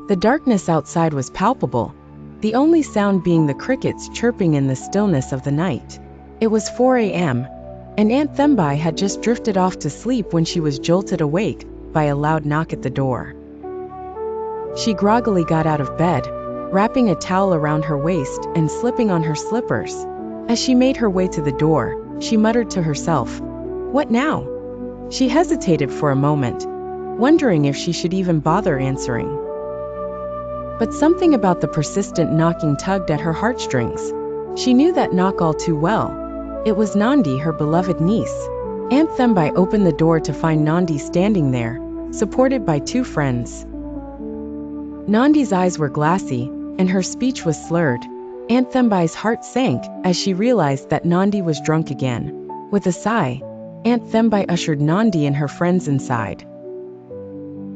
The darkness outside was palpable, the only sound being the crickets chirping in the stillness of the night. It was 4 a.m., and Aunt Thembi had just drifted off to sleep when she was jolted awake by a loud knock at the door. She groggily got out of bed, wrapping a towel around her waist and slipping on her slippers. As she made her way to the door, she muttered to herself, "What now?" She hesitated for a moment, wondering if she should even bother answering. But something about the persistent knocking tugged at her heartstrings. She knew that knock all too well. It was Nandi, her beloved niece. Aunt Thembi opened the door to find Nandi standing there, supported by two friends. Nandi's eyes were glassy, and her speech was slurred. Aunt Thembi's heart sank as she realized that Nandi was drunk again. With a sigh, Aunt Thembi ushered Nandi and her friends inside.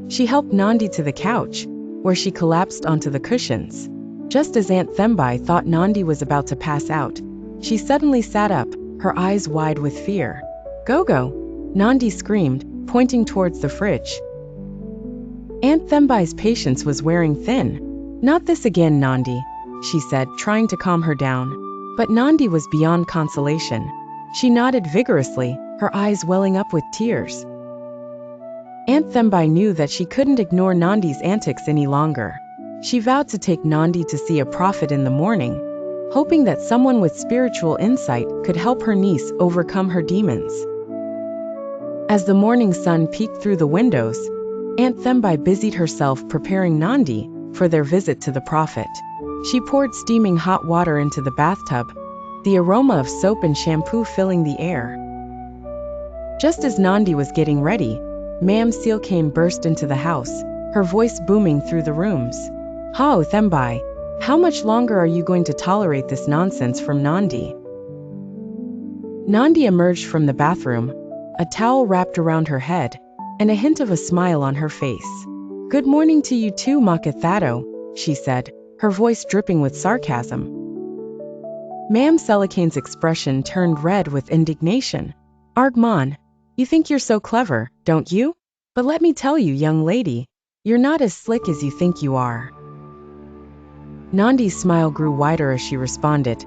She helped Nandi to the couch, where she collapsed onto the cushions. Just as Aunt Thembi thought Nandi was about to pass out, she suddenly sat up, her eyes wide with fear. "Go-go!" Nandi screamed, pointing towards the fridge. Aunt Thembi's patience was wearing thin. "Not this again, Nandi," she said, trying to calm her down. But Nandi was beyond consolation. She nodded vigorously, her eyes welling up with tears. Aunt Thembi knew that she couldn't ignore Nandi's antics any longer. She vowed to take Nandi to see a prophet in the morning, hoping that someone with spiritual insight could help her niece overcome her demons. As the morning sun peeked through the windows, Aunt Thembi busied herself preparing Nandi for their visit to the prophet. She poured steaming hot water into the bathtub, the aroma of soap and shampoo filling the air. Just as Nandi was getting ready, Ma'am Sealcane burst into the house, her voice booming through the rooms. "How, Thembi? How much longer are you going to tolerate this nonsense from Nandi?" Nandi emerged from the bathroom, a towel wrapped around her head, and a hint of a smile on her face. "Good morning to you too, Makathato," she said, her voice dripping with sarcasm. Ma'am Selicane's expression turned red with indignation. "Argman, you think you're so clever, don't you? But let me tell you, young lady, you're not as slick as you think you are." Nandi's smile grew wider as she responded,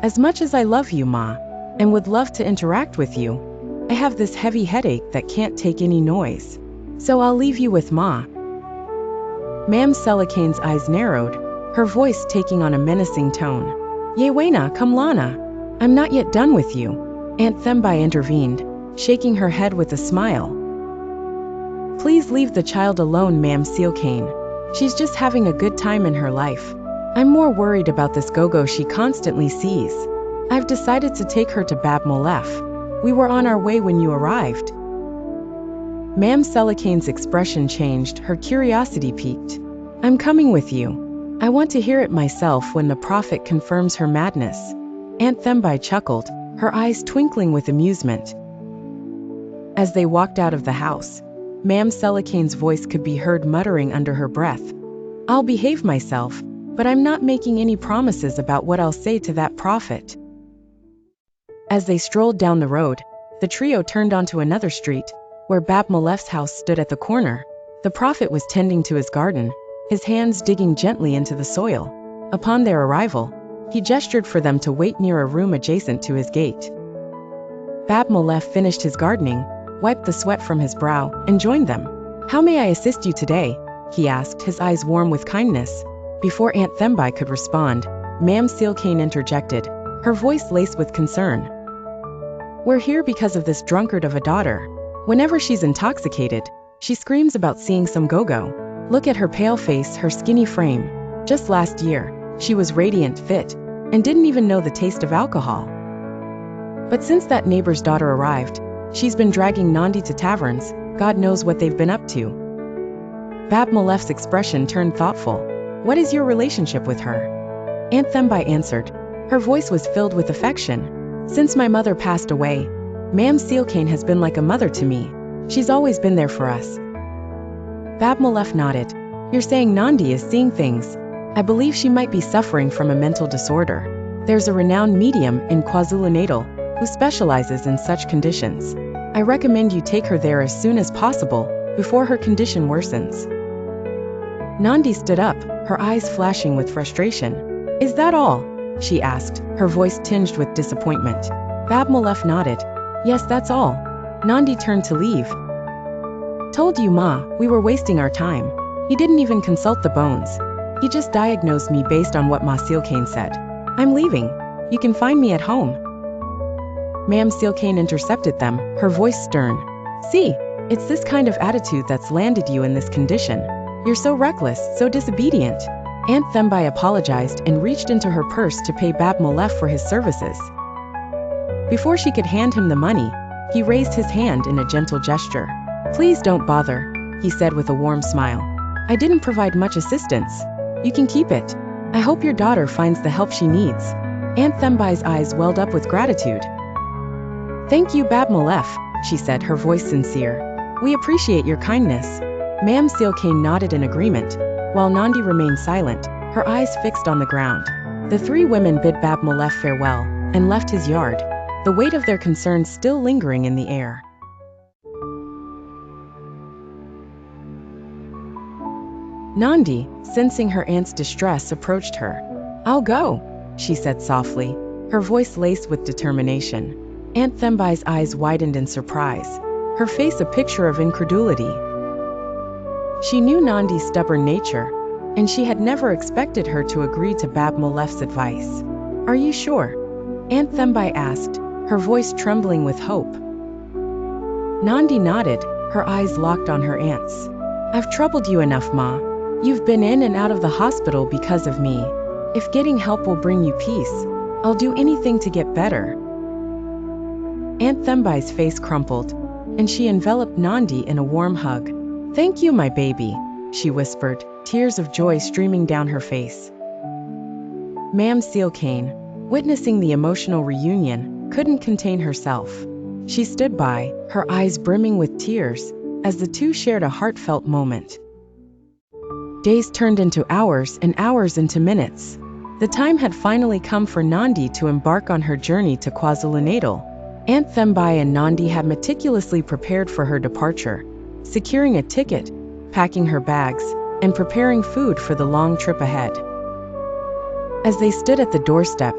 "As much as I love you, Ma, and would love to interact with you, I have this heavy headache that can't take any noise. So I'll leave you with Ma." Ma'am Selicane's eyes narrowed, her voice taking on a menacing tone. "Yewena, Kamlana, I'm not yet done with you," Aunt Thembi intervened, shaking her head with a smile. "Please leave the child alone, Ma'am Sealcane. She's just having a good time in her life. I'm more worried about this go-go she constantly sees. I've decided to take her to Bab Molef. We were on our way when you arrived." Ma'am Selicane's expression changed, her curiosity piqued. "I'm coming with you. I want to hear it myself when the prophet confirms her madness." Aunt Thembi chuckled, her eyes twinkling with amusement. As they walked out of the house, Ma'am Selicane's voice could be heard muttering under her breath, "I'll behave myself, but I'm not making any promises about what I'll say to that prophet." As they strolled down the road, the trio turned onto another street, where Bab Molef's house stood at the corner. The prophet was tending to his garden, his hands digging gently into the soil. Upon their arrival, he gestured for them to wait near a room adjacent to his gate. Bab Molef finished his gardening, wiped the sweat from his brow, and joined them. "How may I assist you today?" he asked, his eyes warm with kindness. Before Aunt Thembi could respond, Ma'am Sealcane interjected, her voice laced with concern. "We're here because of this drunkard of a daughter. Whenever she's intoxicated, she screams about seeing some go-go. Look at her pale face, her skinny frame. Just last year, she was radiant, fit, and didn't even know the taste of alcohol. But since that neighbor's daughter arrived, she's been dragging Nandi to taverns. God knows what they've been up to." Bab Molef's expression turned thoughtful. "What is your relationship with her?" Aunt Thembi answered. Her voice was filled with affection. "Since my mother passed away, Ma'am Sealcane has been like a mother to me. She's always been there for us." Bab Molef nodded. "You're saying Nandi is seeing things. I believe she might be suffering from a mental disorder. There's a renowned medium in KwaZulu-Natal who specializes in such conditions. I recommend you take her there as soon as possible, before her condition worsens." Nandi stood up, her eyes flashing with frustration. Is that all? She asked, her voice tinged with disappointment. Babmalef nodded. Yes, that's all. Nandi turned to leave. Told you, Ma, we were wasting our time. He didn't even consult the bones. He just diagnosed me based on what Ma Silkane said. I'm leaving. You can find me at home. Ma'am Silkane intercepted them, her voice stern. See, it's this kind of attitude that's landed you in this condition. You're so reckless, so disobedient. Aunt Thembai apologized and reached into her purse to pay Babmalef for his services. Before she could hand him the money, he raised his hand in a gentle gesture. Please don't bother, he said with a warm smile. I didn't provide much assistance. You can keep it. I hope your daughter finds the help she needs. Aunt Thembai's eyes welled up with gratitude. Thank you, Babmalef, she said, her voice sincere. We appreciate your kindness. Ma'am Silkane nodded in agreement, while Nandi remained silent, her eyes fixed on the ground. The three women bid Babmalef farewell and left his yard, the weight of their concerns still lingering in the air. Nandi, sensing her aunt's distress, approached her. I'll go, she said softly, her voice laced with determination. Aunt Thembai's eyes widened in surprise, her face a picture of incredulity. She knew Nandi's stubborn nature, and she had never expected her to agree to Babmalef's advice. Are you sure? Aunt Thembai asked, her voice trembling with hope. Nandi nodded, her eyes locked on her aunt's. I've troubled you enough, Ma. You've been in and out of the hospital because of me. If getting help will bring you peace, I'll do anything to get better. Aunt Thembai's face crumpled, and she enveloped Nandi in a warm hug. Thank you, my baby, she whispered, tears of joy streaming down her face. Ma'am Silkane, witnessing the emotional reunion, couldn't contain herself. She stood by, her eyes brimming with tears, as the two shared a heartfelt moment. Days turned into hours and hours into minutes. The time had finally come for Nandi to embark on her journey to KwaZulu-Natal. Aunt Thembai and Nandi had meticulously prepared for her departure, securing a ticket, packing her bags, and preparing food for the long trip ahead. As they stood at the doorstep,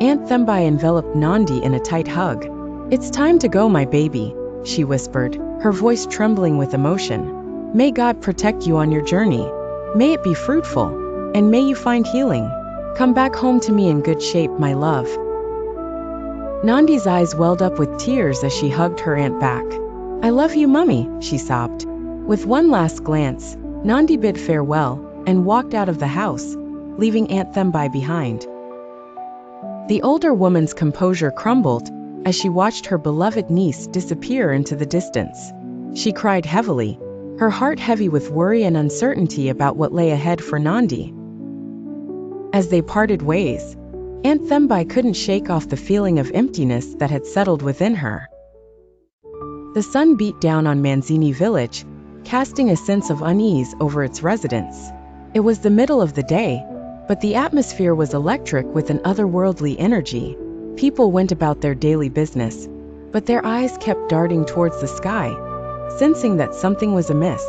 Aunt Thembai enveloped Nandi in a tight hug. It's time to go, my baby, she whispered, her voice trembling with emotion. May God protect you on your journey. May it be fruitful, and may you find healing. Come back home to me in good shape, my love. Nandi's eyes welled up with tears as she hugged her aunt back. I love you, Mummy, she sobbed. With one last glance, Nandi bid farewell and walked out of the house, leaving Aunt Thembai behind. The older woman's composure crumbled as she watched her beloved niece disappear into the distance. She cried heavily, her heart heavy with worry and uncertainty about what lay ahead for Nandi. As they parted ways, Aunt Thembai couldn't shake off the feeling of emptiness that had settled within her. The sun beat down on Manzini village, casting a sense of unease over its residents. It was the middle of the day, but the atmosphere was electric with an otherworldly energy. People went about their daily business, but their eyes kept darting towards the sky, sensing that something was amiss.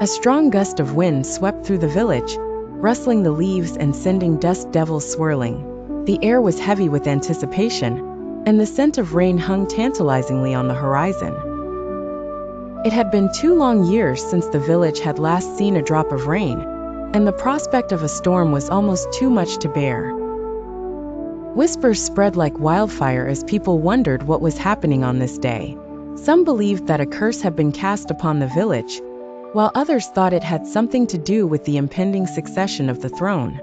A strong gust of wind swept through the village, rustling the leaves and sending dust devils swirling. The air was heavy with anticipation, and the scent of rain hung tantalizingly on the horizon. It had been 2 long years since the village had last seen a drop of rain, and the prospect of a storm was almost too much to bear. Whispers spread like wildfire as people wondered what was happening on this day. Some believed that a curse had been cast upon the village, while others thought it had something to do with the impending succession of the throne.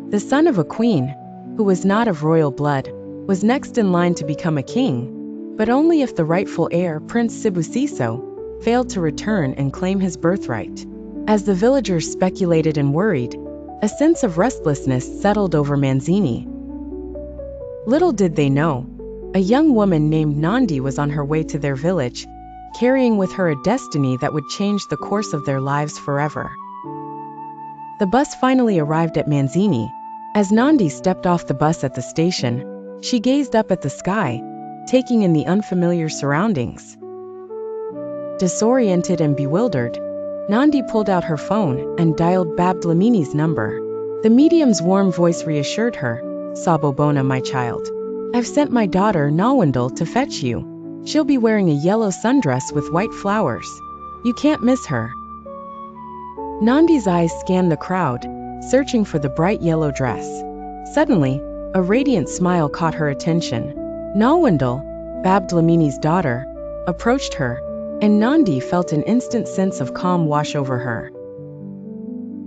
The son of a queen, who was not of royal blood, was next in line to become a king, but only if the rightful heir, Prince Sibusiso, failed to return and claim his birthright. As the villagers speculated and worried, a sense of restlessness settled over Manzini. Little did they know, a young woman named Nandi was on her way to their village, carrying with her a destiny that would change the course of their lives forever. The bus finally arrived at Manzini. As Nandi stepped off the bus at the station, she gazed up at the sky, taking in the unfamiliar surroundings. Disoriented and bewildered, Nandi pulled out her phone and dialed Babdlamini's number. The medium's warm voice reassured her. Sabobona, my child. I've sent my daughter Nawandal to fetch you. She'll be wearing a yellow sundress with white flowers. You can't miss her. Nandi's eyes scanned the crowd, searching for the bright yellow dress. Suddenly, a radiant smile caught her attention. Nawandal, Babdlamini's daughter, approached her, and Nandi felt an instant sense of calm wash over her.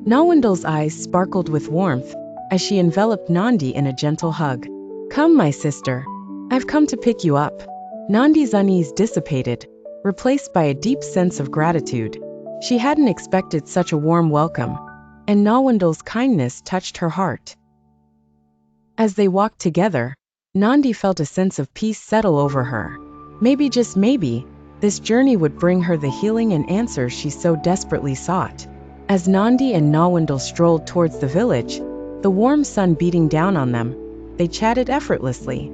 Nawandal's eyes sparkled with warmth as she enveloped Nandi in a gentle hug. Come, my sister. I've come to pick you up. Nandi's unease dissipated, replaced by a deep sense of gratitude. She hadn't expected such a warm welcome, and Nawandal's kindness touched her heart. As they walked together, Nandi felt a sense of peace settle over her. Maybe, just maybe, this journey would bring her the healing and answers she so desperately sought. As Nandi and Nawandal strolled towards the village, the warm sun beating down on them, they chatted effortlessly.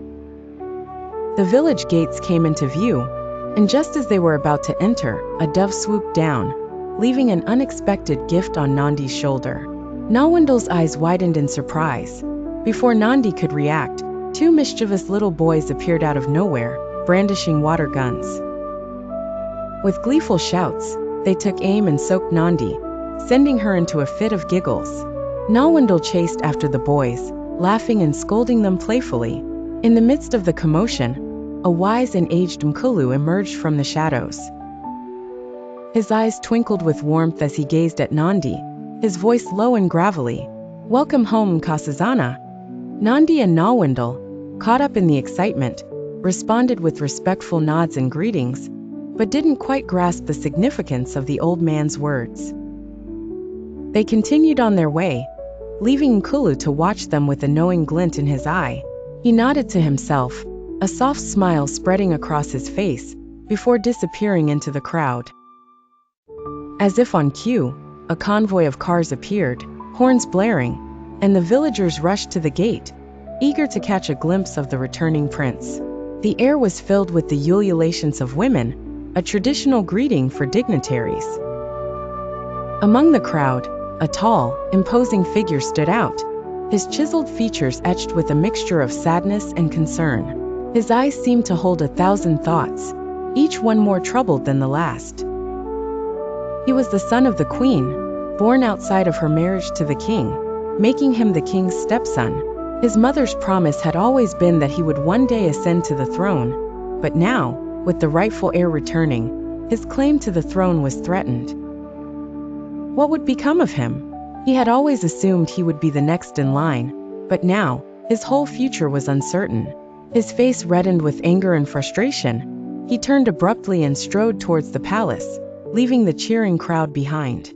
The village gates came into view, and just as they were about to enter, a dove swooped down, leaving an unexpected gift on Nandi's shoulder. Nawandal's eyes widened in surprise. Before Nandi could react, two mischievous little boys appeared out of nowhere, brandishing water guns. With gleeful shouts, they took aim and soaked Nandi, sending her into a fit of giggles. Nawandal chased after the boys, laughing and scolding them playfully. In the midst of the commotion, a wise and aged Mkulu emerged from the shadows. His eyes twinkled with warmth as he gazed at Nandi, his voice low and gravelly. Welcome home, Nkosazana. Nandi and Nawandal, caught up in the excitement, responded with respectful nods and greetings, but didn't quite grasp the significance of the old man's words. They continued on their way, leaving Nkulu to watch them with a knowing glint in his eye. He nodded to himself, a soft smile spreading across his face, before disappearing into the crowd. As if on cue, a convoy of cars appeared, horns blaring, and the villagers rushed to the gate, eager to catch a glimpse of the returning prince. The air was filled with the ululations of women, a traditional greeting for dignitaries. Among the crowd, a tall, imposing figure stood out, his chiseled features etched with a mixture of sadness and concern. His eyes seemed to hold 1,000 thoughts, each one more troubled than the last. He was the son of the queen, born outside of her marriage to the king, making him the king's stepson. His mother's promise had always been that he would one day ascend to the throne, but now, with the rightful heir returning, his claim to the throne was threatened. What would become of him? He had always assumed he would be the next in line, but now, his whole future was uncertain. His face reddened with anger and frustration. He turned abruptly and strode towards the palace, leaving the cheering crowd behind.